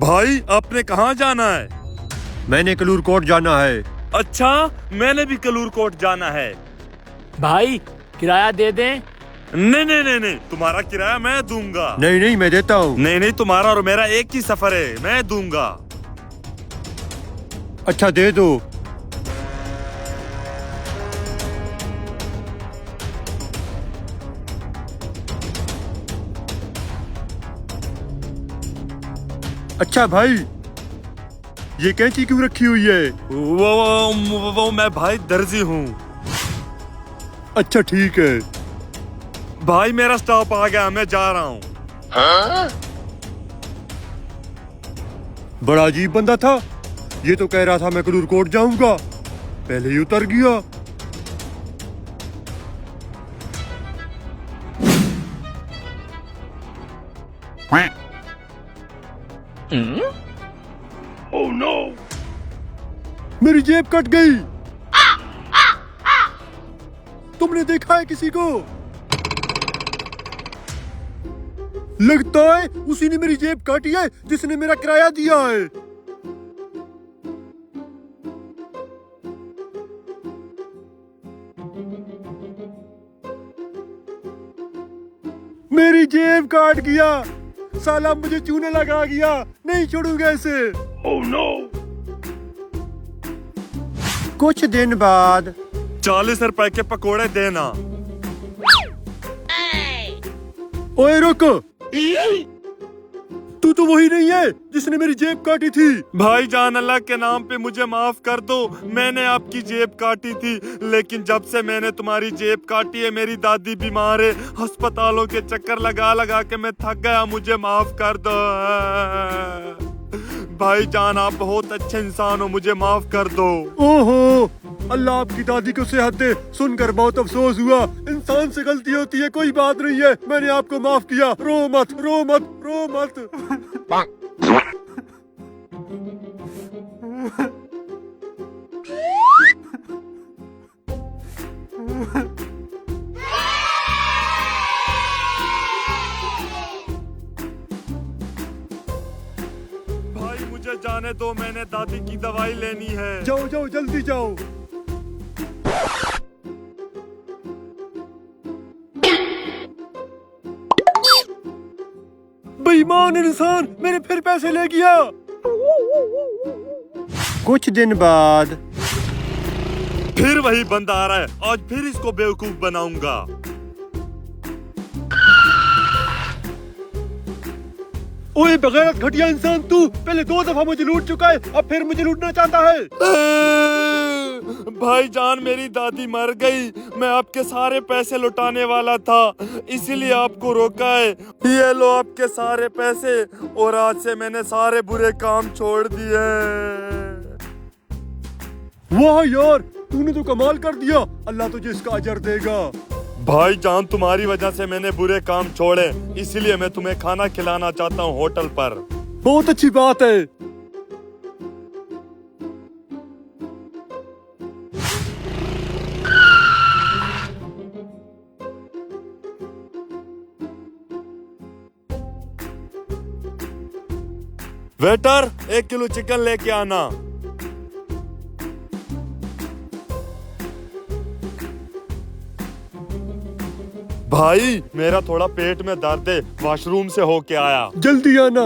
भाई आपने कहाँ जाना है? मैंने कलूर कोट जाना है। अच्छा, मैंने भी कलूर कोट जाना है। भाई किराया दे दें? नहीं नहीं नहीं नहीं, तुम्हारा किराया मैं दूंगा। नहीं नहीं, मैं देता हूँ। नहीं नहीं, तुम्हारा और मेरा एक ही सफर है, मैं दूंगा। अच्छा दे दो। अच्छा भाई, ये कैंची क्यों रखी हुई है? वो मैं भाई दर्जी हूँ। अच्छा ठीक है। भाई मेरा स्टॉप आ गया, मैं जा रहा हूँ। बड़ा अजीब बंदा था। ये तो कह रहा था मैं कलूर कोट जाऊंगा, पहले ही उतर गया। Oh no! मेरी जेब कट गई। तुमने देखा है किसी को? लगता है उसी ने मेरी जेब काटी है जिसने मेरा किराया दिया है। मेरी जेब काट गया। साला मुझे चूने लगा गया। नहीं छोड़ूंगा इसे। Oh no! कुछ दिन बाद 40 रुपए के पकोड़े देना। ओए रुक, तू तो वही नहीं है जिसने मेरी जेब काटी थी। भाई जान, अल्लाह के नाम पे मुझे माफ कर दो। मैंने आपकी जेब काटी थी, लेकिन जब से मैंने तुम्हारी जेब काटी है मेरी दादी बीमार है। अस्पतालों के चक्कर लगा लगा के मैं थक गया, मुझे माफ कर दो। भाई जान, आप बहुत अच्छे इंसान हो, मुझे माफ कर दो। ओहो, अल्लाह आपकी दादी को सेहत दे। सुनकर बहुत अफसोस हुआ। इंसान से गलती होती है, कोई बात नहीं है। मैंने आपको माफ किया। रो मत, रो मत, रो मत। भाई मुझे जाने दो, मैंने दादी की दवाई लेनी है। जाओ जाओ, जल्दी जाओ। बेईमान इंसान मेरे फिर पैसे ले गया। कुछ दिन बाद फिर वही बंदा आ रहा है, आज फिर इसको बेवकूफ बनाऊंगा। ओए बगैरत घटिया इंसान, तू पहले 2 दफा मुझे लूट चुका है, अब फिर मुझे लूटना चाहता है। भाई जान, मेरी दादी मर गई। मैं आपके सारे पैसे लुटाने वाला था, इसीलिए आपको रोका है। ये लो आपके सारे पैसे, और आज से मैंने सारे बुरे काम छोड़ दिए। वाह यार, तूने तो कमाल कर दिया। अल्लाह तुझे इसका अजर देगा। भाई जान, तुम्हारी वजह से मैंने बुरे काम छोड़े, इसीलिए मैं तुम्हें खाना खिलाना चाहता हूँ होटल पर। बहुत अच्छी बात है। वेटर, 1 किलो चिकन लेके आना। भाई मेरा थोड़ा पेट में दर्द है, वॉशरूम से होके आया। जल्दी आना।